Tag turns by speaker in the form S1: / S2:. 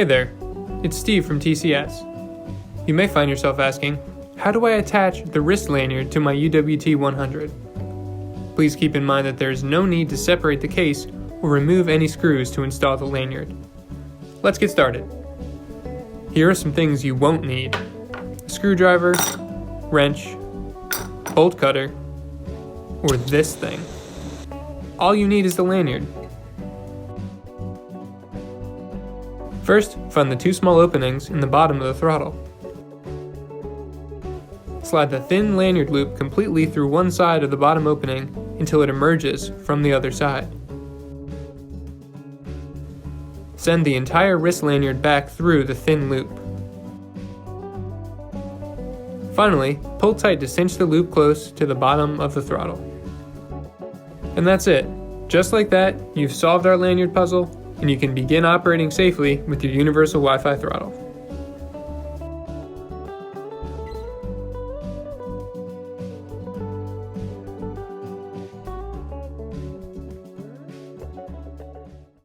S1: Hey there, it's Steve from TCS. You may find yourself asking, how do I attach the wrist lanyard to my UWT-100? Please keep in mind that there is no need to separate the case or remove any screws to install the lanyard. Let's get started. Here are some things you won't need: a screwdriver, wrench, bolt cutter, or this thing. All you need is the lanyard. First, find the two small openings in the bottom of the throttle. Slide the thin lanyard loop completely through one side of the bottom opening until it emerges from the other side. Send the entire wrist lanyard back through the thin loop. Finally, pull tight to cinch the loop close to the bottom of the throttle. And that's it. Just like that, you've solved our lanyard puzzle, and you can begin operating safely with your universal Wi-Fi throttle.